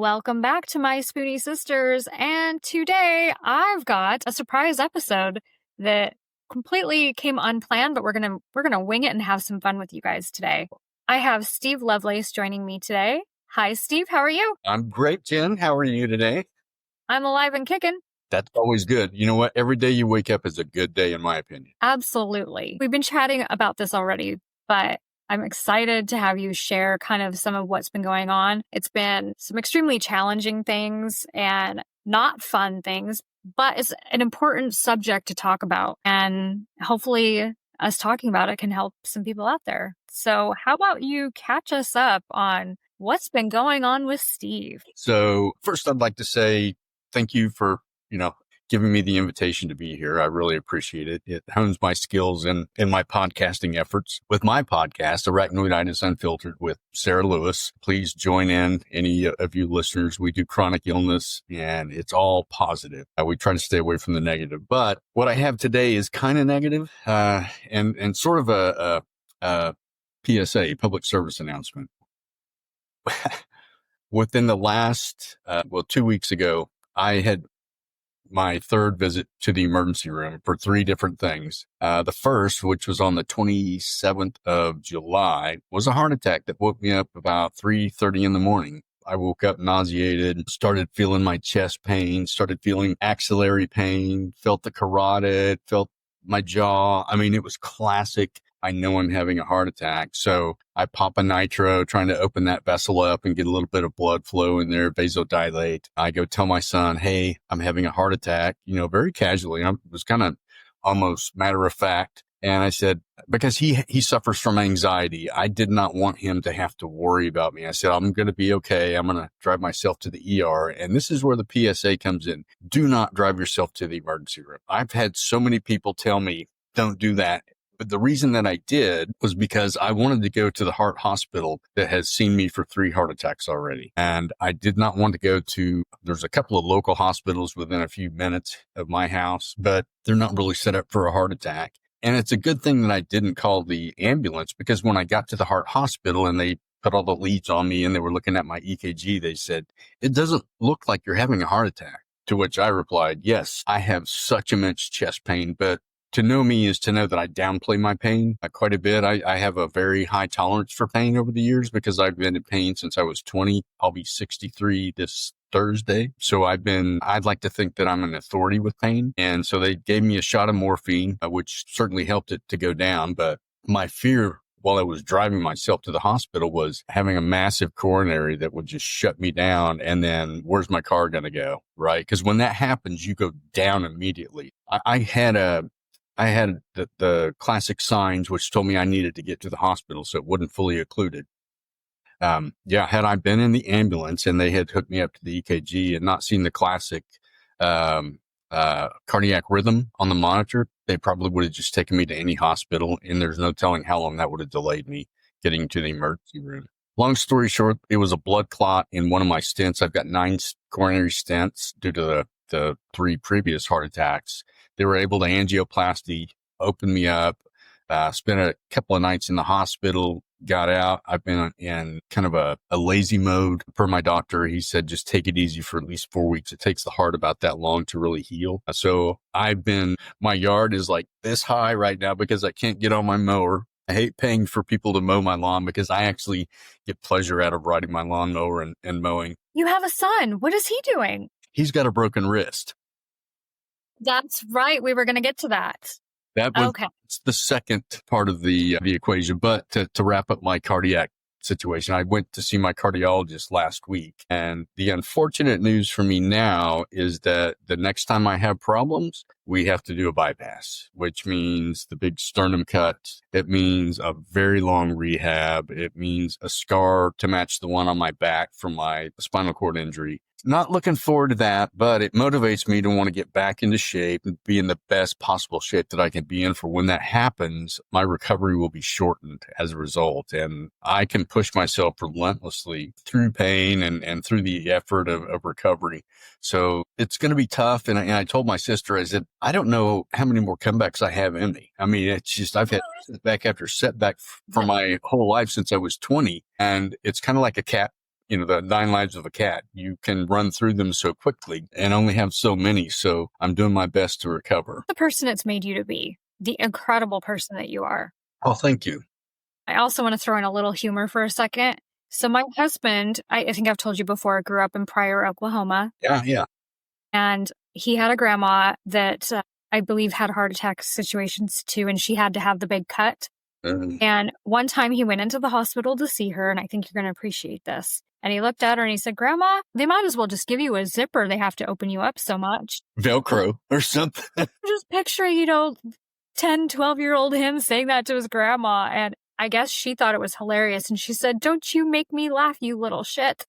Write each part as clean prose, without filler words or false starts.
Welcome back to my Spoonie Sisters. And today I've got a surprise episode that completely came unplanned, but we're gonna wing it and have some fun with you guys today. I have Steve Lovelace joining me today. Hi, Steve. How are you? I'm great, Jen. How are you today? I'm alive and kicking. That's always good. You know what? Every day you wake up is a good day, in my opinion. Absolutely. We've been chatting about this already, but I'm excited to have you share kind of some of what's been going on. It's been some extremely challenging things and not fun things, but it's an important subject to talk about. And hopefully us talking about it can help some people out there. So how about you catch us up on what's been going on with Steve? So first, I'd like to say thank you for, giving me the invitation to be here. I really appreciate it. It hones my skills in my podcasting efforts. With my podcast, Arachnoiditis Unfiltered with Sarah Lewis, please join in, any of you listeners. We do chronic illness and it's all positive. We try to stay away from the negative, but what I have today is kind of negative, and sort of a PSA, public service announcement. Within the last, 2 weeks ago, I had my third visit to the emergency room for 3 different things. The first, which was on the 27th of July, was a heart attack that woke me up about 3:30 in the morning. I woke up nauseated, started feeling my chest pain, started feeling axillary pain, felt the carotid, felt my jaw. I mean, it was classic. I know I'm having a heart attack. So I pop a nitro, trying to open that vessel up and get a little bit of blood flow in there, vasodilate. I go tell my son, hey, I'm having a heart attack, very casually. I was kind of almost matter of fact. And I said, because he suffers from anxiety, I did not want him to have to worry about me. I said, I'm going to be okay. I'm going to drive myself to the ER. And this is where the PSA comes in. Do not drive yourself to the emergency room. I've had so many people tell me, don't do that. But the reason that I did was because I wanted to go to the heart hospital that has seen me for 3 heart attacks already. And I did not want to go to, there's a couple of local hospitals within a few minutes of my house, but they're not really set up for a heart attack. And it's a good thing that I didn't call the ambulance, because when I got to the heart hospital and they put all the leads on me and they were looking at my EKG, they said, it doesn't look like you're having a heart attack. To which I replied, yes, I have such immense chest pain, but to know me is to know that I downplay my pain quite a bit. I have a very high tolerance for pain over the years because I've been in pain since I was 20. I'll be 63 this Thursday. So I'd like to think that I'm an authority with pain. And so they gave me a shot of morphine, which certainly helped it to go down. But my fear while I was driving myself to the hospital was having a massive coronary that would just shut me down. And then where's my car going to go? Right. Because when that happens, you go down immediately. I had the classic signs, which told me I needed to get to the hospital so it wasn't fully occluded. Had I been in the ambulance and they had hooked me up to the EKG and not seen the classic cardiac rhythm on the monitor, they probably would have just taken me to any hospital, and there's no telling how long that would have delayed me getting to the emergency room. Long story short, it was a blood clot in one of my stents. I've got 9 coronary stents due to the 3 previous heart attacks. They were able to angioplasty, open me up, spent a couple of nights in the hospital, got out. I've been in kind of a lazy mode. Per my doctor, he said, just take it easy for at least 4 weeks. It takes the heart about that long to really heal. So my yard is like this high right now because I can't get on my mower. I hate paying for people to mow my lawn because I actually get pleasure out of riding my lawnmower and mowing. You have a son. What is he doing? He's got a broken wrist. That's right. We were going to get to that. That was the second part of the equation. But to wrap up my cardiac situation, I went to see my cardiologist last week. And the unfortunate news for me now is that the next time I have problems, we have to do a bypass, which means the big sternum cut. It means a very long rehab. It means a scar to match the one on my back from my spinal cord injury. Not looking forward to that, but it motivates me to want to get back into shape and be in the best possible shape that I can be in for when that happens. My recovery will be shortened as a result, and I can push myself relentlessly through pain and through the effort of recovery. So it's going to be tough. And I told my sister, I said, I don't know how many more comebacks I have in me. I mean, it's just, I've had setback after setback for my whole life since I was 20. And it's kind of like a cat the 9 lives of a cat. You can run through them so quickly and only have so many. So I'm doing my best to recover. The person it's made you to be, the incredible person that you are. Oh, thank you. I also want to throw in a little humor for a second. So my husband, I think I've told you before, grew up in Pryor, Oklahoma. Yeah. And he had a grandma that I believe had heart attack situations too, and she had to have the big cut. And one time he went into the hospital to see her, and I think you're going to appreciate this. And he looked at her and he said, "Grandma, they might as well just give you a zipper. They have to open you up so much." Velcro or something. Just picture, 10, 12-year-old him saying that to his grandma. And I guess she thought it was hilarious. And she said, "Don't you make me laugh, you little shit."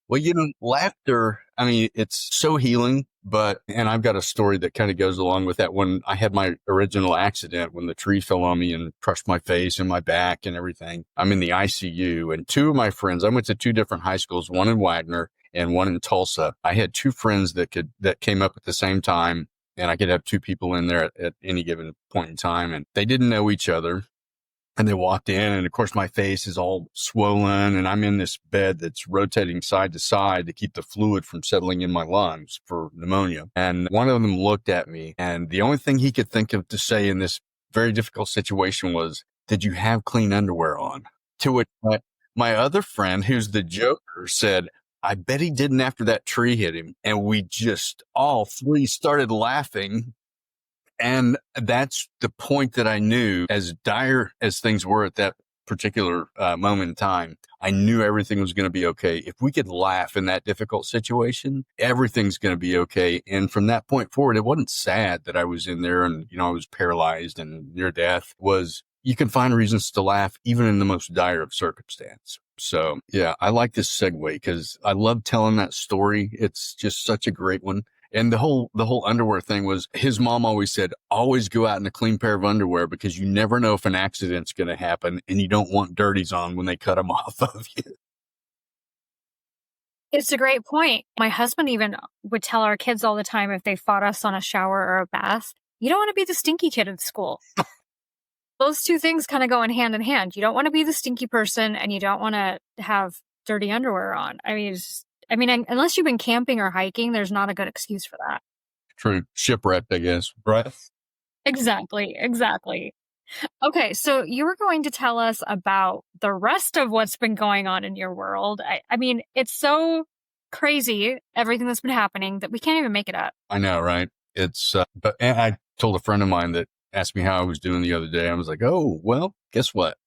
Well, laughter, I mean, it's so healing, and I've got a story that kind of goes along with that. When I had my original accident, when the tree fell on me and crushed my face and my back and everything, I'm in the ICU, and two of my friends, I went to two different high schools, one in Wagner and one in Tulsa. I had two friends that came up at the same time, and I could have two people in there at any given point in time, and they didn't know each other. And they walked in, and of course my face is all swollen, and I'm in this bed that's rotating side to side to keep the fluid from settling in my lungs for pneumonia. And one of them looked at me, and the only thing he could think of to say in this very difficult situation was, "Did you have clean underwear on?" To which my other friend, who's the joker, said, "I bet he didn't after that tree hit him." And we just all three started laughing. And that's the point that I knew, as dire as things were at that particular moment in time, I knew everything was going to be okay. If we could laugh in that difficult situation, everything's going to be okay. And from that point forward, it wasn't sad that I was in there and, I was paralyzed and near death. You can find reasons to laugh even in the most dire of circumstance. So yeah, I like this segue because I love telling that story. It's just such a great one. And the whole underwear thing was, his mom always said, always go out in a clean pair of underwear because you never know if an accident's going to happen and you don't want dirties on when they cut them off of you. It's a great point. My husband even would tell our kids all the time if they fought us on a shower or a bath, you don't want to be the stinky kid at school. Those two things kind of go in hand. You don't want to be the stinky person and you don't want to have dirty underwear on. Unless you've been camping or hiking, there's not a good excuse for that. True. Shipwrecked, I guess. Right? Exactly. Okay, so you were going to tell us about the rest of what's been going on in your world. It's so crazy, everything that's been happening, that we can't even make it up. I know, right? It's, and I told a friend of mine that asked me how I was doing the other day. I was like, "Oh, well, guess what?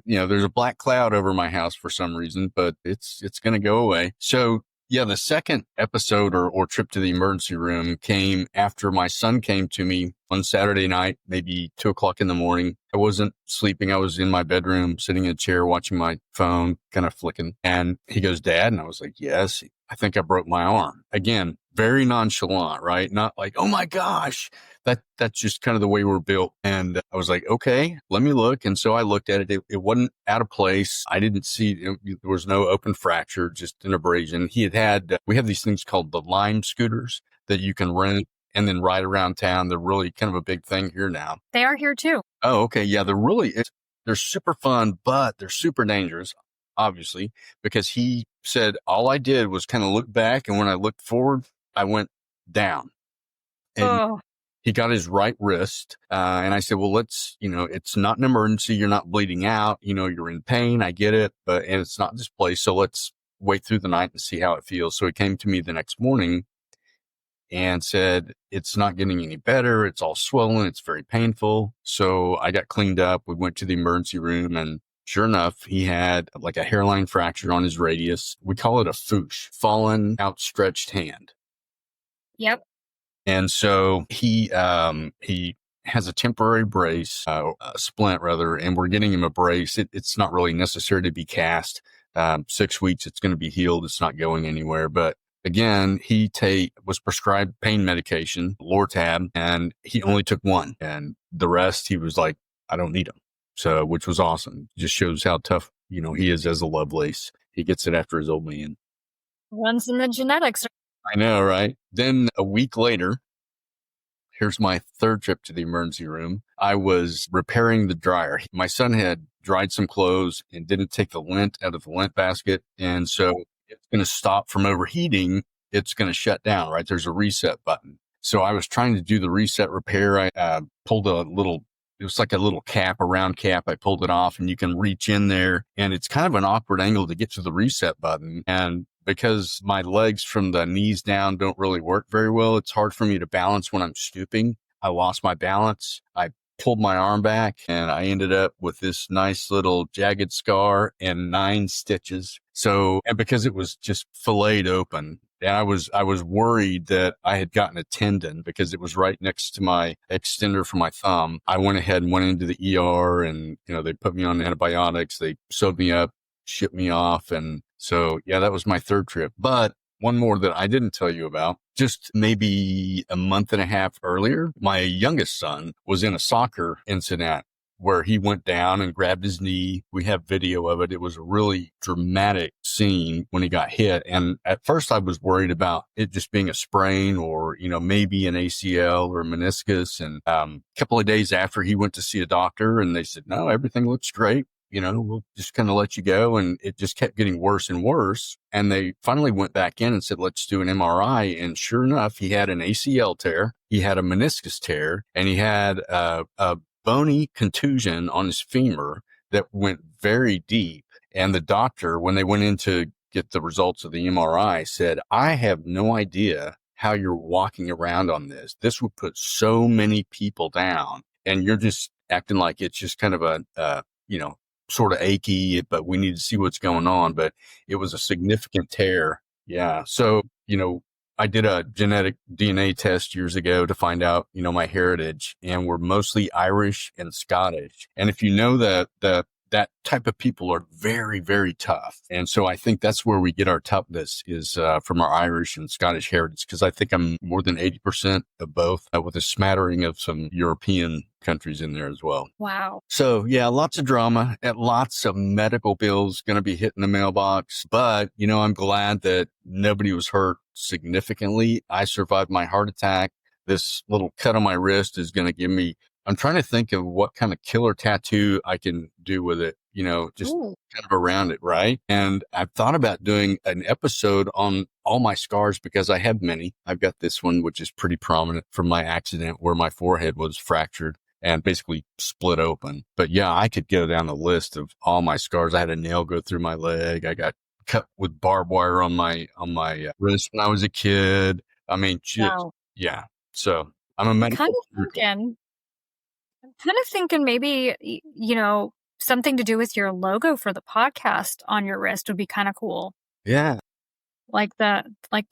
There's a black cloud over my house for some reason, but it's going to go away." So yeah, the second episode or trip to the emergency room came after my son came to me on Saturday night, maybe 2:00 in the morning. I wasn't sleeping. I was in my bedroom, sitting in a chair, watching my phone, kind of flicking. And he goes, "Dad?" And I was like, "Yes, I think I broke my arm." Again, very nonchalant, right? Not like, "Oh my gosh." That's just kind of the way we're built. And I was like, "Okay, let me look." And so I looked at it. It wasn't out of place. I didn't see, there was no open fracture, just an abrasion. We have these things called the Lime scooters that you can rent and then ride around town. They're really kind of a big thing here now. They are here too. Oh, okay. Yeah, they're super fun, but they're super dangerous, obviously, because he said all I did was kind of look back. And when I looked forward, I went down. And he got his right wrist. And I said, "Well, it's not an emergency. You're not bleeding out. You're in pain. I get it, and it's not displaced. So let's wait through the night and see how it feels." So he came to me the next morning and said, "It's not getting any better. It's all swollen. It's very painful." So I got cleaned up. We went to the emergency room, and sure enough, he had like a hairline fracture on his radius. We call it a foosh, fallen, outstretched hand. Yep. And so he has a temporary brace, a splint rather, and we're getting him a brace. It's not really necessary to be cast. 6 weeks, it's going to be healed. It's not going anywhere. But again, he was prescribed pain medication, Lortab, and he only took one. And the rest, he was like, "I don't need them." So, which was awesome. Just shows how tough, he is as a Lovelace. He gets it after his old man. Runs in the genetics. I know, right? Then a week later, here's my third trip to the emergency room. I was repairing the dryer. My son had dried some clothes and didn't take the lint out of the lint basket. And so it's going to stop from overheating. It's going to shut down, right? There's a reset button. So I was trying to do the reset repair. I pulled it was like a little cap, a round cap. I pulled it off and you can reach in there and it's kind of an awkward angle to get to the reset button. And because my legs from the knees down don't really work very well, it's hard for me to balance when I'm stooping. I lost my balance. I pulled my arm back and I ended up with this nice little jagged scar and 9 stitches. So, and because it was just filleted open, and I was worried that I had gotten a tendon because it was right next to my extender for my thumb. I went ahead and went into the ER and, they put me on antibiotics. They sewed me up, shipped me off. And so, yeah, that was my third trip. But one more that I didn't tell you about, just maybe a month and a half earlier, my youngest son was in a soccer incident where he went down and grabbed his knee. We have video of it. It was a really dramatic scene when he got hit. And at first I was worried about it just being a sprain or, maybe an ACL or meniscus. And a couple of days after he went to see a doctor and they said, no, everything looks great. We'll just kind of let you go. And it just kept getting worse and worse. And they finally went back in and said, let's do an MRI. And sure enough, he had an ACL tear. He had a meniscus tear and he had a bony contusion on his femur that went very deep. And the doctor, when they went in to get the results of the MRI, said, I have no idea how you're walking around on this. This would put so many people down. And you're just acting like it's just kind of a sort of achy, but we need to see what's going on. But it was a significant tear. Yeah. So, I did a genetic DNA test years ago to find out, my heritage, and we're mostly Irish and Scottish. And if you know that type of people are very, very tough. And so I think that's where we get our toughness is from our Irish and Scottish heritage, because I think I'm more than 80% of both with a smattering of some European countries in there as well. Wow. So yeah, lots of drama and lots of medical bills going to be hitting the mailbox. But, I'm glad that nobody was hurt significantly. I survived my heart attack. This little cut on my wrist is going to give me, I'm trying to think of what kind of killer tattoo I can do with it, just Ooh. kind of around it. Right. And I've thought about doing an episode on all my scars because I have many. I've got this one, which is pretty prominent from my accident where my forehead was fractured and basically split open. But yeah, I could go down the list of all my scars. I had a nail go through my leg. I got cut with barbed wire on my wrist when I was a kid. I mean, just, Wow. yeah. So I'm a I'm medical. kind of thinking maybe, something to do with your logo for the podcast on your wrist would be kind of cool. Yeah. Like the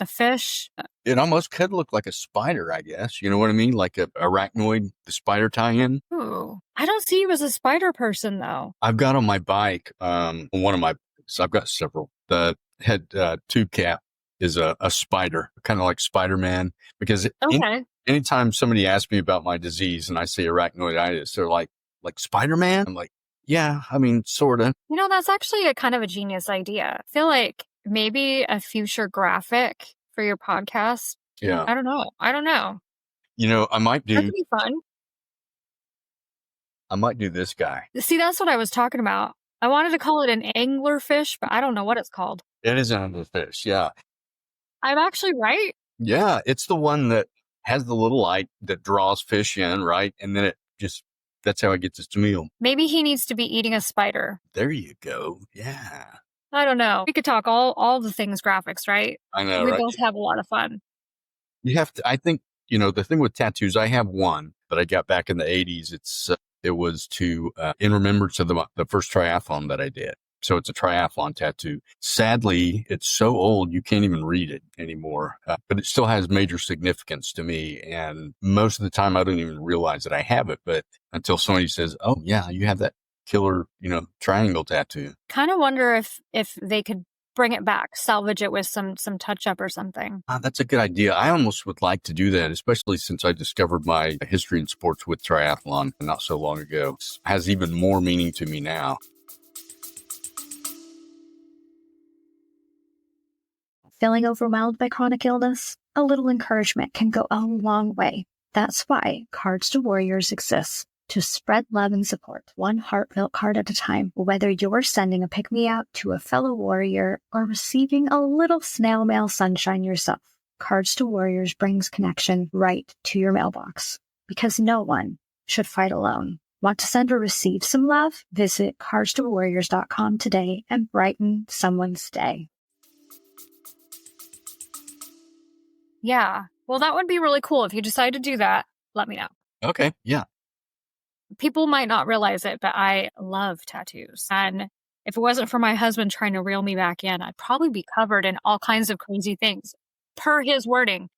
fish. It almost could look like a spider, I guess. You know what I mean? Like a arachnoid, the spider tie-in. Ooh. I don't see you as a spider person though. I've got on my bike, so I've got several. The head tube cap is a spider, kind of like Spider-Man, because Okay. anytime somebody asks me about my disease and I say arachnoiditis, they're like Spider-Man? I'm like, yeah, I mean, sort of. That's actually a kind of a genius idea. I feel like maybe a future graphic for your podcast. Yeah. I don't know. I might That could be fun. this guy. See, that's what I was talking about. I wanted to call it an anglerfish, but I don't know what it's called. It is an anglerfish, yeah. I'm actually right. Yeah, it's the one that has the little light that draws fish in, right? And then that's how it gets its meal. Maybe he needs to be eating a spider. There you go. Yeah. I don't know. We could talk all the things graphics, right? I know, We right? both have a lot of fun. You have to, I think, the thing with tattoos, I have one that I got back in the 80s. It was in remembrance of the first triathlon that I did. So it's a triathlon tattoo. Sadly, it's so old, you can't even read it anymore, but it still has major significance to me. And most of the time I don't even realize that I have it, but until somebody says, oh yeah, you have that killer, triangle tattoo. Kind of wonder if they could bring it back, salvage it with some touch up or something. That's a good idea. I almost would like to do that, especially since I discovered my history in sports with triathlon not so long ago. It has even more meaning to me now. Feeling overwhelmed by chronic illness? A little encouragement can go a long way. That's why Cards to Warriors exists, to spread love and support, one heartfelt card at a time. Whether you're sending a pick-me-up to a fellow warrior or receiving a little snail mail sunshine yourself, Cards to Warriors brings connection right to your mailbox. Because no one should fight alone. Want to send or receive some love? Visit cardstowarriors.com today and brighten someone's day. Yeah. Well, that would be really cool. If you decide to do that, let me know. Okay. Yeah. People might not realize it, but I love tattoos. And if it wasn't for my husband trying to reel me back in, I'd probably be covered in all kinds of crazy things per his wording,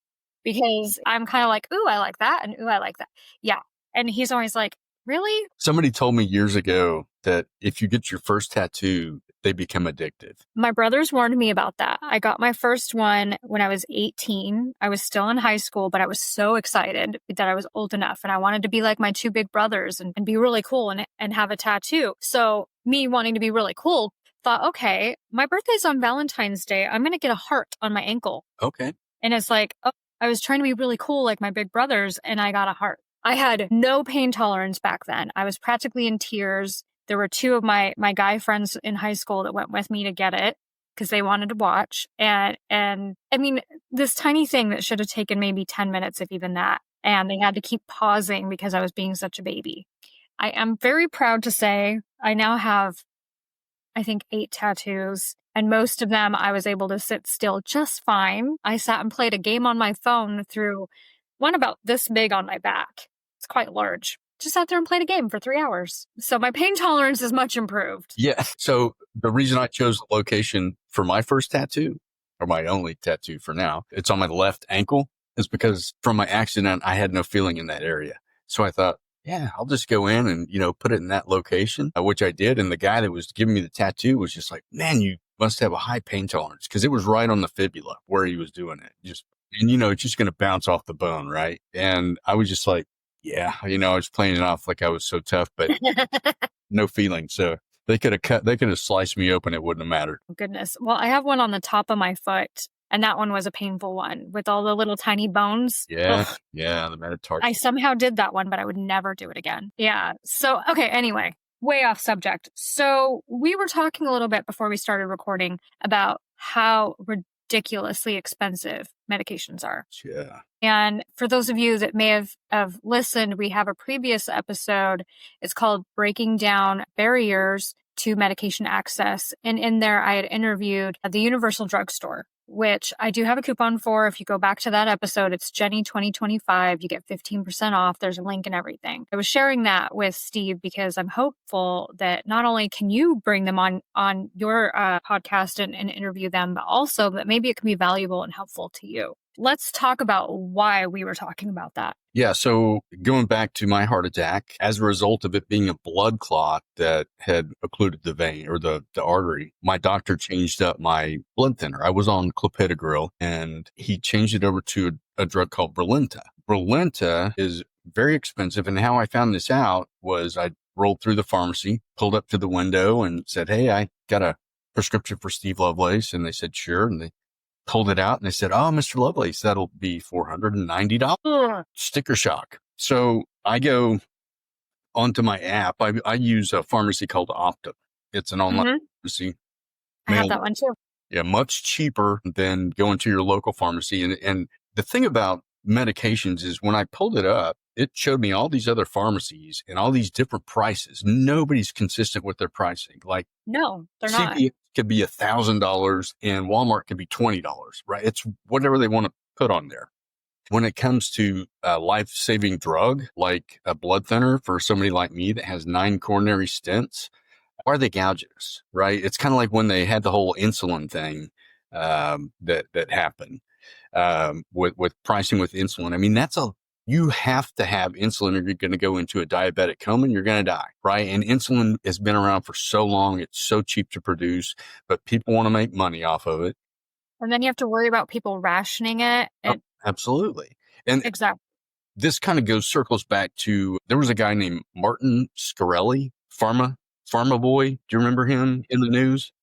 because I'm kind of like, ooh, I like that. And ooh, I like that. Yeah. And he's always like, really? Somebody told me years ago that if you get your first tattoo, they become addictive. My brothers warned me about that. I got my first one when I was 18. I was still in high school, but I was so excited that I was old enough and I wanted to be like my two big brothers and be really cool and have a tattoo. So me wanting to be really cool, thought, okay, my birthday's on Valentine's Day. I'm going to get a heart on my ankle. Okay. And it's like, oh, I was trying to be really cool like my big brothers and I got a heart. I had no pain tolerance back then. I was practically in tears. There were two of my guy friends in high school that went with me to get it because they wanted to watch. And I mean, this tiny thing that should have taken maybe 10 minutes, if even that. And they had to keep pausing because I was being such a baby. I am very proud to say I now have, I think, 8 tattoos. And most of them I was able to sit still just fine. I sat and played a game on my phone through one about this big on my back. It's quite large. Just sat there and played a game for 3 hours. So my pain tolerance is much improved. Yeah. So the reason I chose the location for my first tattoo, or my only tattoo for now, it's on my left ankle, is because from my accident, I had no feeling in that area. So I thought, yeah, I'll just go in and, put it in that location, which I did. And the guy that was giving me the tattoo was just like, man, you must have a high pain tolerance, because it was right on the fibula where he was doing it. It's just going to bounce off the bone, right? And I was just like, yeah, I was playing it off like I was so tough, but no feeling. So they could have sliced me open. It wouldn't have mattered. Oh, goodness. Well, I have one on the top of my foot, and that one was a painful one with all the little tiny bones. Yeah. Ugh. Yeah. The metatarsus. I somehow did that one, but I would never do it again. Yeah. So, okay. Anyway, way off subject. So we were talking a little bit before we started recording about how ridiculously expensive medications are. Yeah. And for those of you that may have listened, we have a previous episode. It's called Breaking Down Barriers to Medication Access. And in there, I had interviewed the Universal Drugstore, which I do have a coupon for. If you go back to that episode, it's Jenny 2025. You get 15% off. There's a link and everything. I was sharing that with Steve because I'm hopeful that not only can you bring them on your podcast and interview them, but also that maybe it can be valuable and helpful to you. Let's talk about why we were talking about that. Yeah. So going back to my heart attack, as a result of it being a blood clot that had occluded the vein or the artery, my doctor changed up my blood thinner. I was on clopidogrel and he changed it over to a drug called Brilinta. Brilinta is very expensive. And how I found this out was I rolled through the pharmacy, pulled up to the window and said, hey, I got a prescription for Steve Lovelace. And they said, sure. And they pulled it out and they said, oh, Mr. Lovelace, that'll be $490. Sticker shock. So I go onto my app. I use a pharmacy called Optum. It's an online pharmacy. I have that one too. Yeah, much cheaper than going to your local pharmacy. And the thing about medications is when I pulled it up, it showed me all these other pharmacies and all these different prices. Nobody's consistent with their pricing. Like, no, they're not. CVS could be $1,000 and Walmart could be $20, right? It's whatever they want to put on there. When it comes to a life-saving drug, like a blood thinner for somebody like me that has 9 coronary stents, why are they gouging us, right? It's kind of like when they had the whole insulin thing that happened with pricing with insulin. I mean, you have to have insulin or you're going to go into a diabetic coma and you're going to die, right? And insulin has been around for so long. It's so cheap to produce, but people want to make money off of it. And then you have to worry about people rationing it. Absolutely. And exactly. This kind of circles back to, there was a guy named Martin Scarelli, Pharma Boy. Do you remember him in the news?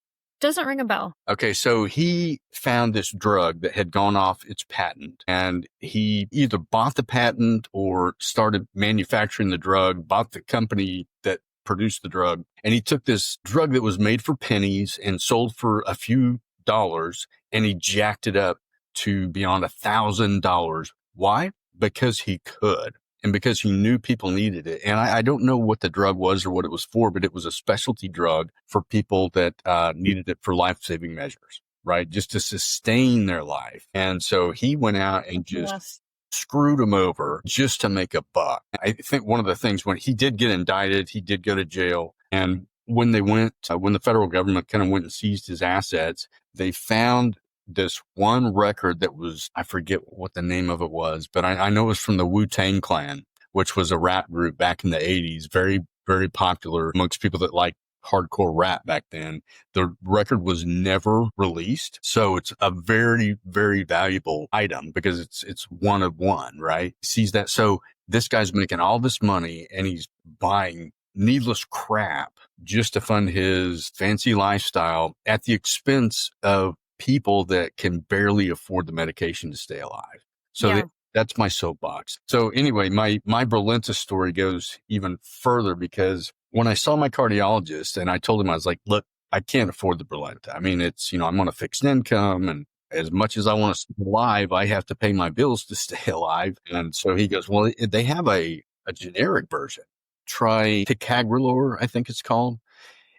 Doesn't ring a bell. Okay, so he found this drug that had gone off its patent, and he either bought the patent or started manufacturing the drug, bought the company that produced the drug, and he took this drug that was made for pennies and sold for a few dollars, and he jacked it up to beyond $1,000. Why? Because he could. And because he knew people needed it. And I don't know what the drug was or what it was for, but it was a specialty drug for people that needed it for life-saving measures, right? Just to sustain their life. And so he went out and just screwed them over just to make a buck. I think one of the things, when he did get indicted, he did go to jail. And when they went, when the federal government kind of went and seized his assets, they found this one record that was, I forget what the name of it was, but I know it was from the Wu-Tang Clan, which was a rap group back in the 80s, very, very popular amongst people that like hardcore rap back then. The record was never released. So it's a very, very valuable item because it's one of one, right? He sees that. So this guy's making all this money and he's buying needless crap just to fund his fancy lifestyle at the expense of people that can barely afford the medication to stay alive. So that's my soapbox. So anyway, my Berlinta story goes even further because when I saw my cardiologist and I told him, I was like, look, I can't afford the Berlinta. I mean, it's, I'm on a fixed income, and as much as I want to stay alive, I have to pay my bills to stay alive. And so he goes, well, they have a generic version, trifecta, I think it's called.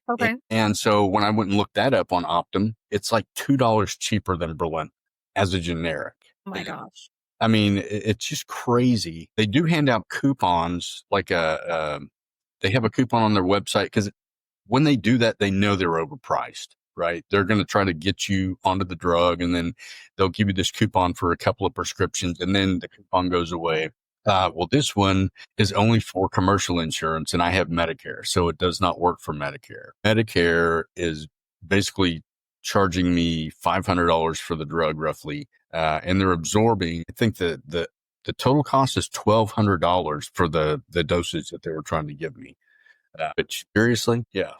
Okay. And so when I went and looked that up on Optum, it's like $2 cheaper than Berlin as a generic. Oh my gosh. I mean, it's just crazy. They do hand out coupons, like they have a coupon on their website, because when they do that, they know they're overpriced, right? They're going to try to get you onto the drug, and then they'll give you this coupon for a couple of prescriptions, and then the coupon goes away. Well, this one is only for commercial insurance, and I have Medicare, so it does not work for Medicare. Medicare is basically charging me $500 for the drug, roughly, and they're absorbing. I think the total cost is $1,200 for the dosage that they were trying to give me. But seriously, yeah,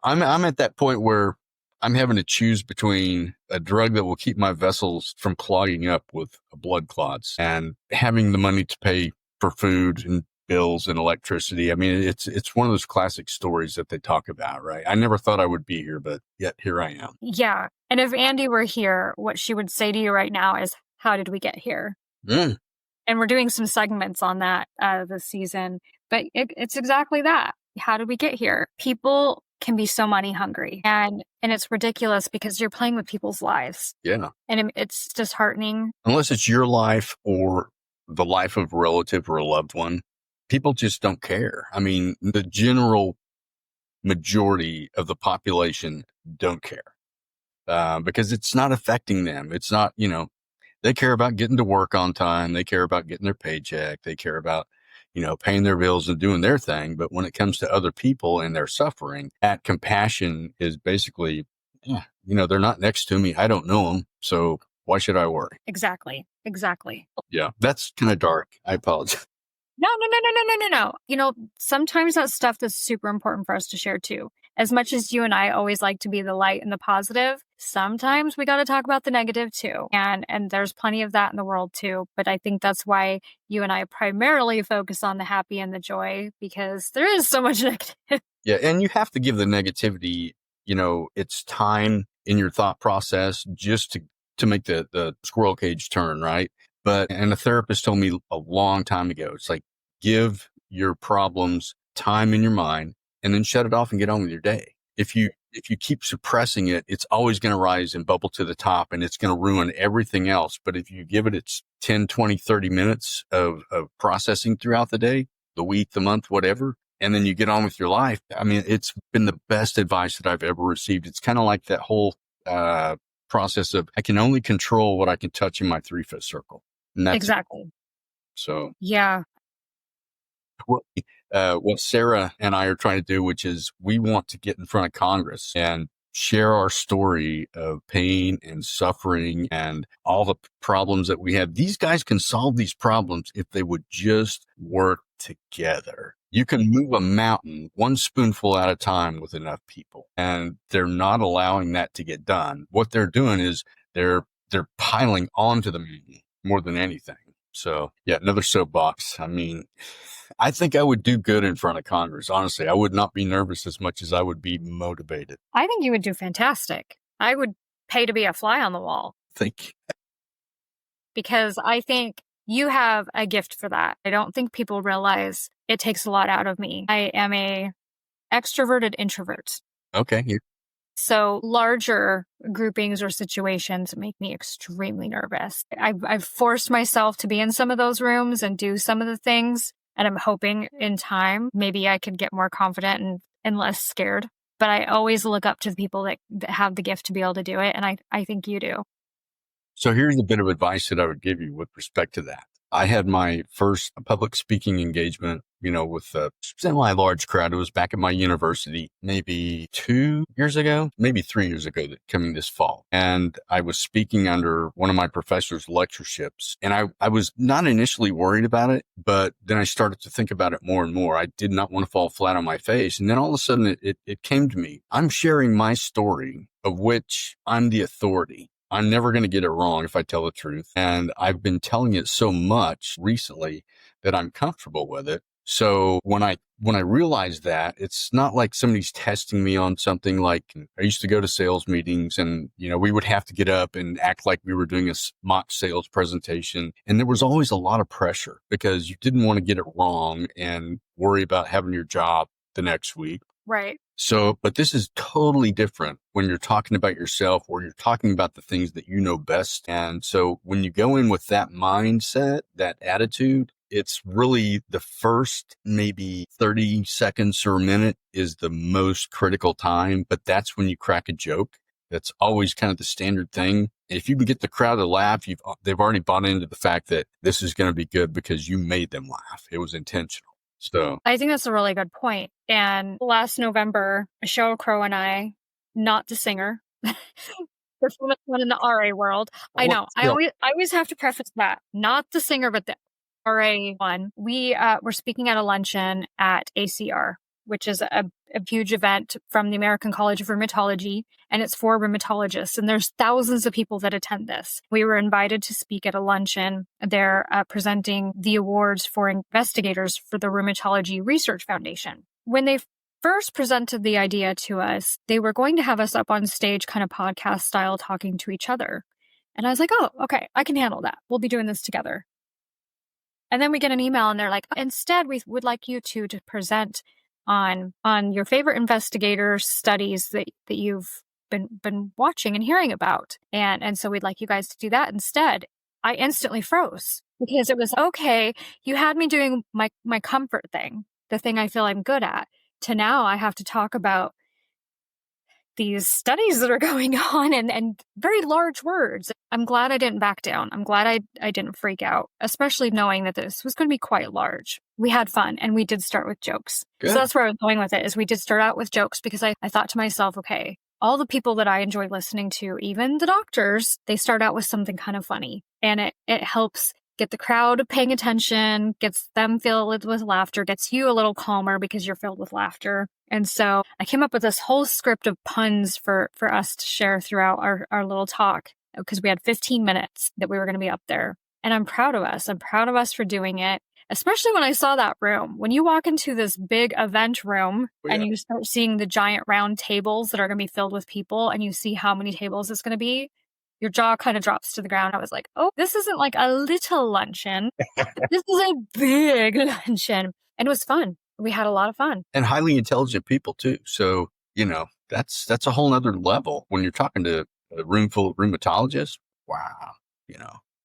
I'm at that point where I'm having to choose between a drug that will keep my vessels from clogging up with blood clots and having the money to pay for food and bills and electricity. I mean, it's one of those classic stories that they talk about, right? I never thought I would be here, but yet here I am. Yeah. And if Andy were here, what she would say to you right now is, how did we get here? Mm. And we're doing some segments on that this season, but it's exactly that. How did we get here? People can be so money hungry, and it's ridiculous because you're playing with people's lives. Yeah. And it's disheartening. Unless it's your life or the life of a relative or a loved one, people just don't care. I mean, the general majority of the population don't care because it's not affecting them. It's not, they care about getting to work on time. They care about getting their paycheck. They care about paying their bills and doing their thing. But when it comes to other people and their suffering, that compassion is basically, they're not next to me. I don't know them. So why should I worry? Exactly. Yeah, that's kind of dark. I apologize. No. Sometimes that's stuff that's super important for us to share too. As much as you and I always like to be the light and the positive, sometimes we got to talk about the negative too. And there's plenty of that in the world too. But I think that's why you and I primarily focus on the happy and the joy, because there is so much negative. Yeah. And you have to give the negativity, it's time in your thought process just to make the squirrel cage turn, right? And a therapist told me a long time ago, it's like, give your problems time in your mind and then shut it off and get on with your day. If you keep suppressing it, it's always going to rise and bubble to the top, and it's going to ruin everything else. But if you give it its 10, 20, 30 minutes of processing throughout the day, the week, the month, whatever, and then you get on with your life, I mean, it's been the best advice that I've ever received. It's kind of like that whole process of, I can only control what I can touch in my 3-foot circle. And that's exactly. So yeah. What Sarah and I are trying to do, which is we want to get in front of Congress and share our story of pain and suffering and all the problems that we have. These guys can solve these problems if they would just work together. You can move a mountain one spoonful at a time with enough people, and they're not allowing that to get done. What they're doing is they're piling onto the mountain more than anything. So yeah, another soapbox. I mean, I think I would do good in front of Congress. Honestly, I would not be nervous as much as I would be motivated. I think you would do fantastic. I would pay to be a fly on the wall. Thank you. Because I think you have a gift for that. I don't think people realize it takes a lot out of me. I am a extroverted introvert. Okay. So larger groupings or situations make me extremely nervous. I've forced myself to be in some of those rooms and do some of the things. And I'm hoping in time, maybe I could get more confident and less scared. But I always look up to the people that have the gift to be able to do it. And I think you do. So here's a bit of advice that I would give you with respect to that. I had my first public speaking engagement, with a semi-large crowd. It was back at my university, maybe 2 years ago, maybe 3 years ago, that coming this fall. And I was speaking under one of my professor's lectureships. And I was not initially worried about it, but then I started to think about it more and more. I did not want to fall flat on my face. And then all of a sudden it came to me. I'm sharing my story of which I'm the authority. I'm never going to get it wrong if I tell the truth. And I've been telling it so much recently that I'm comfortable with it. So when I realized that, it's not like somebody's testing me on something. Like, I used to go to sales meetings and, we would have to get up and act like we were doing a mock sales presentation. And there was always a lot of pressure because you didn't want to get it wrong and worry about having your job the next week. Right. So, but this is totally different when you're talking about yourself or you're talking about the things that you know best. And so when you go in with that mindset, that attitude, it's really the first maybe 30 seconds or a minute is the most critical time, but that's when you crack a joke. That's always kind of the standard thing. If you can get the crowd to laugh, they've already bought into the fact that this is going to be good because you made them laugh. It was intentional. So I think that's a really good point. And last November, Cheryl Crow and I, not the singer, the famous one in the RA world. I know. I always have to preface that. Not the singer, but the RA one. We were speaking at a luncheon at ACR, which is a huge event from the American College of Rheumatology, and it's for rheumatologists. And there's thousands of people that attend this. We were invited to speak at a luncheon. They're presenting the awards for investigators for the Rheumatology Research Foundation. When they first presented the idea to us, they were going to have us up on stage, kind of podcast style, talking to each other. And I was like, oh, okay, I can handle that. We'll be doing this together. And then we get an email and they're like, instead, we would like you to present on your favorite investigator studies that you've been watching and hearing about. And so we'd like you guys to do that instead. I instantly froze because it was, okay, you had me doing my comfort thing, the thing I feel I'm good at, to now I have to talk about these studies that are going on and very large words. I'm glad I didn't back down. I'm glad I didn't freak out, especially knowing that this was going to be quite large. We had fun and we did start with jokes. Good. So that's where I was going with it, is we did start out with jokes because I thought to myself, okay, all the people that I enjoy listening to, even the doctors, they start out with something kind of funny, and it helps get the crowd paying attention, gets them filled with laughter, gets you a little calmer because you're filled with laughter. And so I came up with this whole script of puns for us to share throughout our little talk, because we had 15 minutes that we were going to be up there. And I'm proud of us. I'm proud of us for doing it, especially when I saw that room. When you walk into this big event room and you start seeing the giant round tables that are going to be filled with people, and you see how many tables it's going to be, your jaw kind of drops to the ground. I was like, oh, this isn't like a little luncheon. This is a big luncheon. And it was fun. We had a lot of fun. And highly intelligent people too. So, that's a whole nother level when you're talking to a room full of rheumatologists. Wow.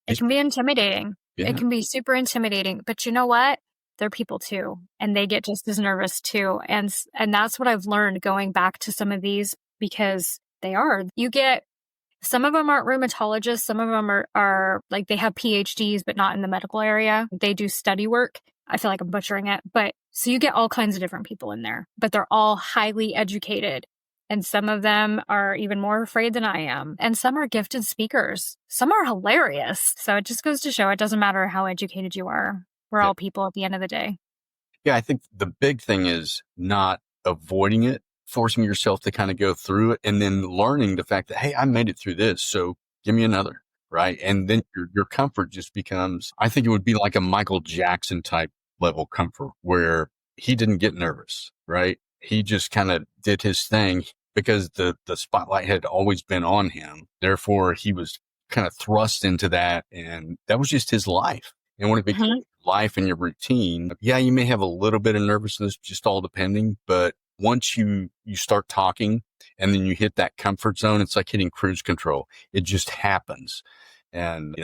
It can be intimidating. Yeah. It can be super intimidating. But you know what? They're people too. And they get just as nervous too. And that's what I've learned going back to some of these, because they are. Some of them aren't rheumatologists. Some of them are like, they have PhDs, but not in the medical area. They do study work. I feel like I'm butchering it. But so you get all kinds of different people in there, but they're all highly educated. And some of them are even more afraid than I am. And some are gifted speakers. Some are hilarious. So it just goes to show it doesn't matter how educated you are. We're all people at the end of the day. Yeah, I think the big thing is not avoiding it, forcing yourself to kind of go through it, and then learning the fact that, hey, I made it through this, so give me another, right? And then your comfort just becomes, I think it would be like a Michael Jackson type level comfort where he didn't get nervous, right? He just kind of did his thing because the spotlight had always been on him. Therefore, he was kind of thrust into that, and that was just his life. And when it became Mhm. life and your routine, yeah, you may have a little bit of nervousness, just all depending. But once you start talking and then you hit that comfort zone, it's like hitting cruise control. It just happens. And,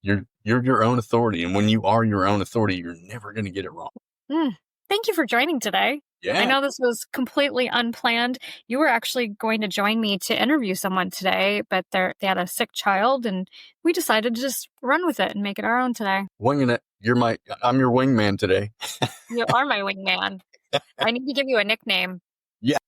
you're your own authority. And when you are your own authority, you're never going to get it wrong. Mm. Thank you for joining today. I Yeah. know this was completely unplanned. You were actually going to join me to interview someone today, but they had a sick child, and we decided to just run with it and make it our own today. Winging it. I'm your wingman today. You are my wingman. I need to give you a nickname. Yeah.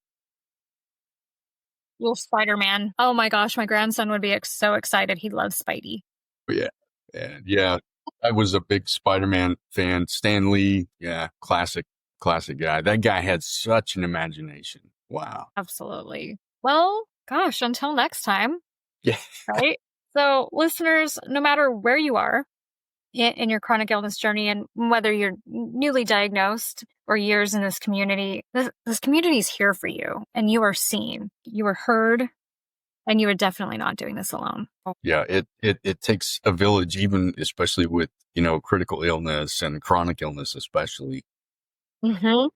You're Spider-Man. Oh my gosh, my grandson would be so excited. He loves Spidey. Yeah. And yeah, I was a big Spider-Man fan. Stan Lee. Yeah. Classic guy. That guy had such an imagination. Wow. Absolutely. Well, gosh, until next time, Yeah. right? So, listeners, no matter where you are in your chronic illness journey, and whether you're newly diagnosed or years in this community, this community is here for you, and you are seen, you are heard, and you are definitely not doing this alone. Yeah. It takes a village, even especially with, critical illness and chronic illness, especially. Mm-hmm.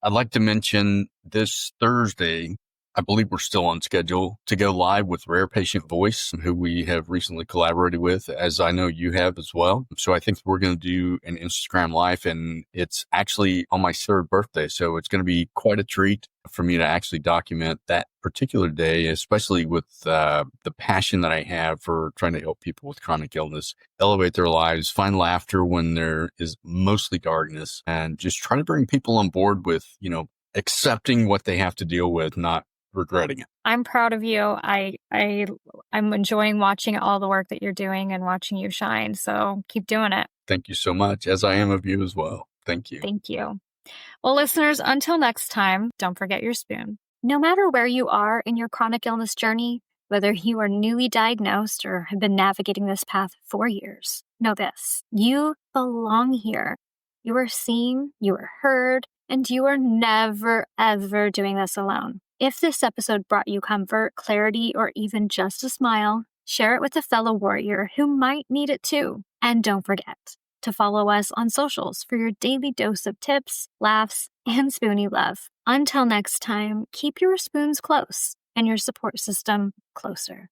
I'd like to mention this Thursday, I believe we're still on schedule to go live with Rare Patient Voice, who we have recently collaborated with, as I know you have as well. So I think we're going to do an Instagram live, and it's actually on my third birthday. So it's going to be quite a treat for me to actually document that particular day, especially with the passion that I have for trying to help people with chronic illness elevate their lives, find laughter when there is mostly darkness, and just try to bring people on board with, accepting what they have to deal with, not regretting it. I'm proud of you. I'm enjoying watching all the work that you're doing and watching you shine. So keep doing it. Thank you so much, as I am of you as well. Thank you. Thank you. Well, listeners, until next time, don't forget your spoon. No matter where you are in your chronic illness journey, whether you are newly diagnosed or have been navigating this path for years, know this: you belong here. You are seen, you are heard, and you are never, ever doing this alone. If this episode brought you comfort, clarity, or even just a smile, share it with a fellow warrior who might need it too. And don't forget to follow us on socials for your daily dose of tips, laughs, and Spoonie love. Until next time, keep your spoons close and your support system closer.